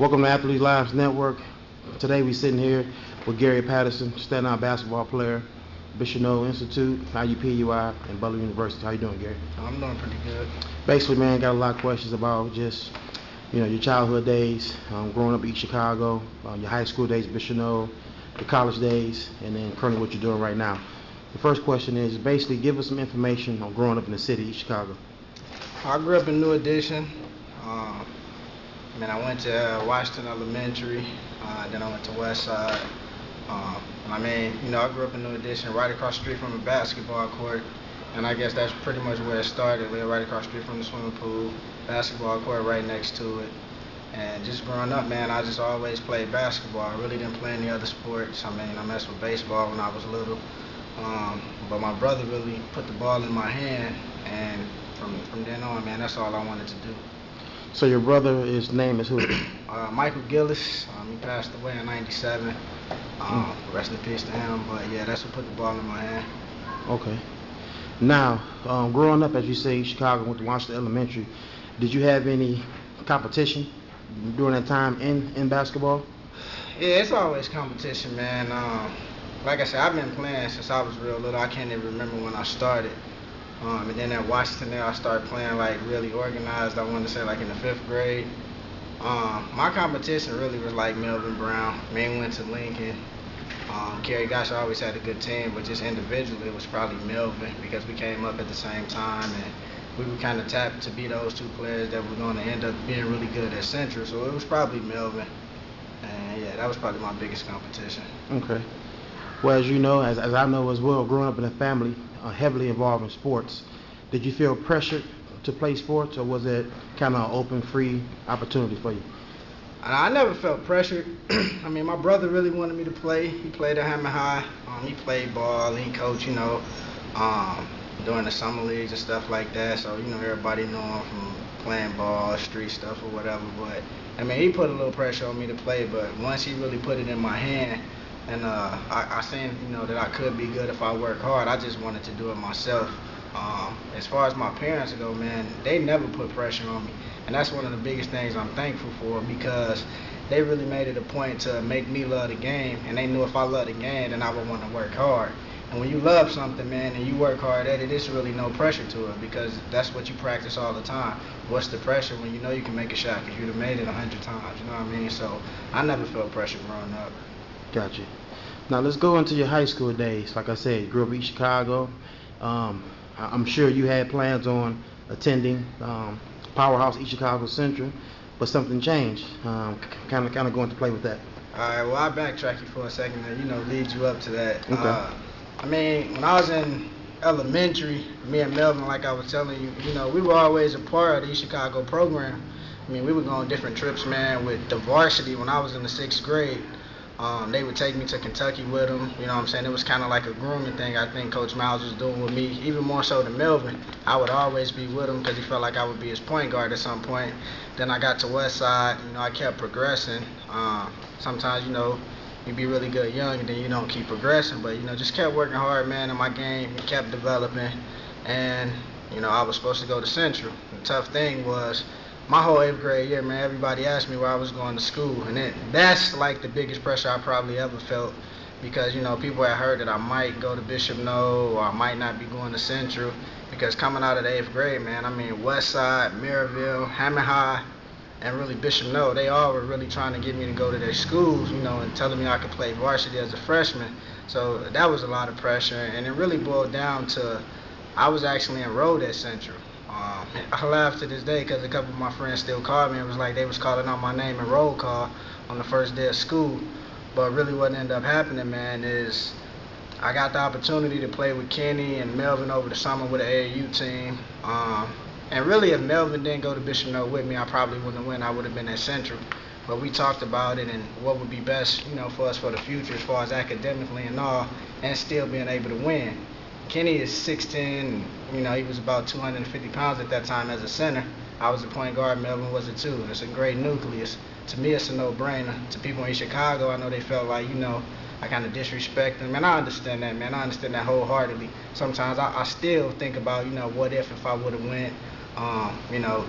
Welcome to Athletes Lives Network. Today we sitting here with Gary Patterson, standout basketball player, Bishop Noll Institute, IUPUI, and Butler University. How you doing, Gary? I'm doing pretty good. Basically, man, got a lot of questions about just your childhood days, growing up in East Chicago, your high school days, Bishop Noll, the college days, and then currently what you're doing right now. The first question is basically give us some information on growing up in the city, East Chicago. I grew up in New Edition. I went to Washington Elementary. Then I went to West Side. I grew up in New Edition, right across the street from a basketball court. And I guess that's pretty much where it started. We were right across the street from the swimming pool, basketball court right next to it. And just growing up, man, I just always played basketball. I really didn't play any other sports. I messed with baseball when I was little. But my brother really put the ball in my hand. And from then on, man, that's all I wanted to do. So your brother, his name is who? Michael Gillis. He passed away in '97. Rest in peace to him. But yeah, that's what put the ball in my hand. Okay. Now, growing up, as you say, Chicago, went to Washington Elementary. Did you have any competition during that time in basketball? Yeah, it's always competition, man. Like I said, I've been playing since I was real little. I can't even remember when I started. And then at Washington there, I started playing like really organized. I want to say like in the 5th grade. My competition really was like Melvin Brown. We went to Lincoln. Kerry Gosh always had a good team, but just individually it was probably Melvin because we came up at the same time and we were kind of tapped to be those two players that were going to end up being really good at Central. So it was probably Melvin. And yeah, that was probably my biggest competition. Okay. Well, as you know, as I know as well, growing up in a family heavily involved in sports, did you feel pressured to play sports, or was it kind of an open, free opportunity for you? I never felt pressured. My brother really wanted me to play. He played at Hammond High. He played ball. He coached, during the summer leagues and stuff like that. So, everybody knew him from playing ball, street stuff or whatever. But, he put a little pressure on me to play. But once he really put it in my hand, and I seen, that I could be good if I work hard. I just wanted to do it myself. As far as my parents go, man, they never put pressure on me. And that's one of the biggest things I'm thankful for because they really made it a point to make me love the game. And they knew if I loved the game, then I would want to work hard. And when you love something, man, and you work hard at it, it's really no pressure to it because that's what you practice all the time. What's the pressure when you know you can make a shot because you'd have made it 100 times, you know what I mean? So I never felt pressure growing up. Gotcha. Now let's go into your high school days. Like I said, you grew up in East Chicago. I'm sure you had plans on attending Powerhouse East Chicago Central, but something changed. Kind of going to play with that. All right. Well, I'll backtrack you for a second and lead you up to that. Okay. When I was in elementary, me and Melvin, like I was telling you, we were always a part of the East Chicago program. We would go on different trips, man, with the varsity when I was in the 6th grade. They would take me to Kentucky with them. It was kind of like a grooming thing I think Coach Miles was doing with me, even more so than Melvin. I would always be with him because he felt like I would be his point guard at some point. Then I got to West Side. I kept progressing. Sometimes, you be really good young and then you don't keep progressing. But, just kept working hard, man, in my game. It kept developing. And, I was supposed to go to Central. The tough thing was my whole 8th grade year, man, everybody asked me where I was going to school. And that's like the biggest pressure I probably ever felt because, people had heard that I might go to Bishop Noll or I might not be going to Central. Because coming out of the 8th grade, man, West Side, Maryville, Hammond High, and really Bishop Noll, they all were really trying to get me to go to their schools, and telling me I could play varsity as a freshman. So that was a lot of pressure. And it really boiled down to I was actually enrolled at Central. I laugh to this day because a couple of my friends still called me and was like they was calling out my name and roll call on the first day of school. But really what ended up happening, man, is I got the opportunity to play with Kenny and Melvin over the summer with the AAU team. And really if Melvin didn't go to Bishop Noll with me, I probably wouldn't have went. I would have been at Central. But we talked about it and what would be best, for us for the future as far as academically and all, and still being able to win. Kenny is 6'10", he was about 250 pounds at that time as a center. I was a point guard, Melvin was a 2. It's a great nucleus. To me, it's a no-brainer. To people in Chicago, I know they felt like, I kind of disrespect them. And I understand that, man. I understand that wholeheartedly. Sometimes I still think about, what if I would have went,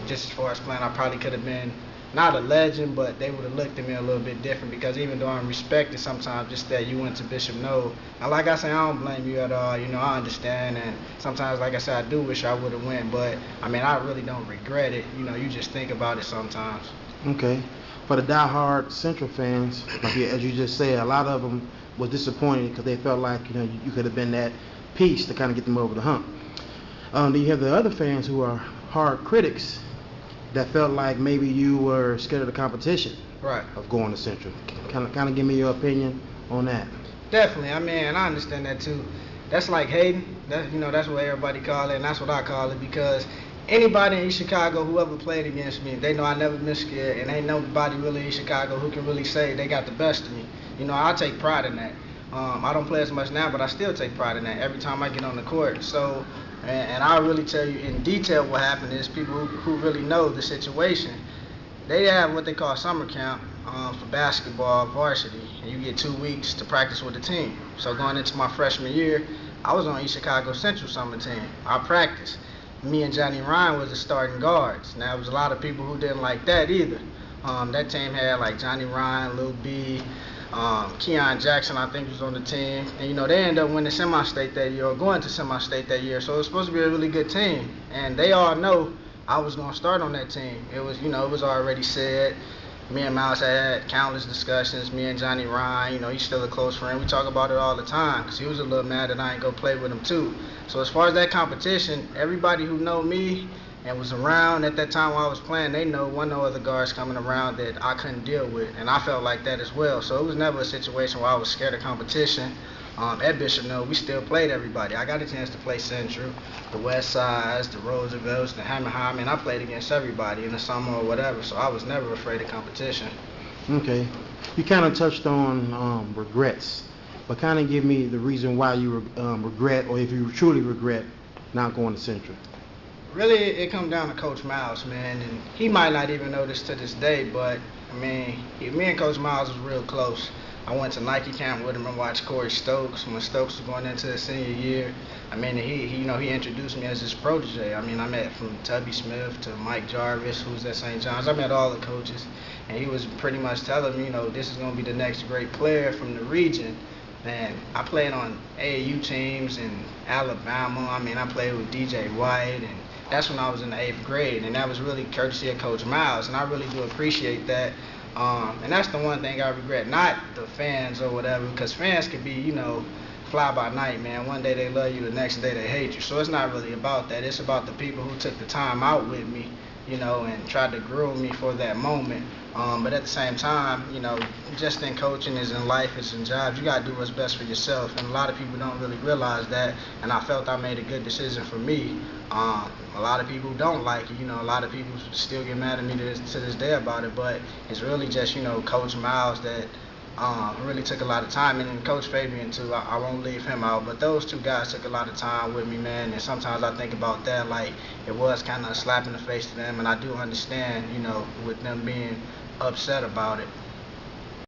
just as far as playing, I probably could have been not a legend, but they would have looked at me a little bit different because even though I'm respected sometimes, just that you went to Bishop Noll. Now, like I said, I don't blame you at all. You know, I understand, and sometimes, like I said, I do wish I would have went, but I mean, I really don't regret it. You know, you just think about it sometimes. Okay. For the die-hard Central fans, like as you just said, a lot of them was disappointed because they felt like you could have been that piece to kind of get them over the hump. Then you have the other fans who are hard critics that felt like maybe you were scared of the competition Right. of going to Central. Kind of give me your opinion on that. Definitely. I mean, I understand that too. That's like hating. That's what everybody call it, and that's what I call it because anybody in East Chicago who ever played against me, they know I never been scared, and ain't nobody really in Chicago who can really say they got the best of me. You know, I take pride in that. I don't play as much now, but I still take pride in that every time I get on the court. So, and I'll really tell you in detail what happened is people who really know the situation. They have what they call summer camp for basketball varsity, and you get 2 weeks to practice with the team. So going into my freshman year, I was on East Chicago Central summer team. I practiced. Me and Johnny Ryan was the starting guards. Now, there was a lot of people who didn't like that either. That team had like Johnny Ryan, Lil B, Keon Jackson, I think, was on the team. And, they ended up winning semi-state that year or going to semi-state that year. So it was supposed to be a really good team. And they all know I was going to start on that team. It was, it was already said. Me and Miles had countless discussions. Me and Johnny Ryan, he's still a close friend. We talk about it all the time because he was a little mad that I ain't go play with him too. So as far as that competition, everybody who know me and was around at that time while I was playing, they know no other guards coming around that I couldn't deal with, and I felt like that as well. So it was never a situation where I was scared of competition. At Bishop Noll, we still played everybody. I got a chance to play Central, the West Sides, the Roosevelts, the Hammer High. I mean, I played against everybody in the summer or whatever, so I was never afraid of competition. Okay. You kind of touched on regrets, but kind of give me the reason why you regret, or if you truly regret, not going to Central. Really, it comes down to Coach Miles, man, and he might not even know this to this day, but, I mean, me and Coach Miles was real close. I went to Nike camp with him and watched Corey Stokes when Stokes was going into his senior year. I mean, he introduced me as his protege. I mean, I met from Tubby Smith to Mike Jarvis, who's at St. John's. I met all the coaches, and he was pretty much telling me, this is going to be the next great player from the region. And I played on AAU teams in Alabama. I mean, I played with DJ White, and that's when I was in the 8th grade, and that was really courtesy of Coach Miles, and I really do appreciate that. And that's the one thing I regret, not the fans or whatever, because fans could be, fly by night, man. One day they love you, the next day they hate you. So it's not really about that. It's about the people who took the time out with me, and tried to groom me for that moment. But at the same time, just in coaching, as in life, as in jobs, you got to do what's best for yourself. And a lot of people don't really realize that. And I felt I made a good decision for me. A lot of people don't like it. A lot of people still get mad at me to this day about it. But it's really just, Coach Miles that really took a lot of time, and then Coach Fabian too. I won't leave him out, but those two guys took a lot of time with me, man. And sometimes I think about that, like it was kind of a slap in the face to them, and I do understand, with them being upset about it.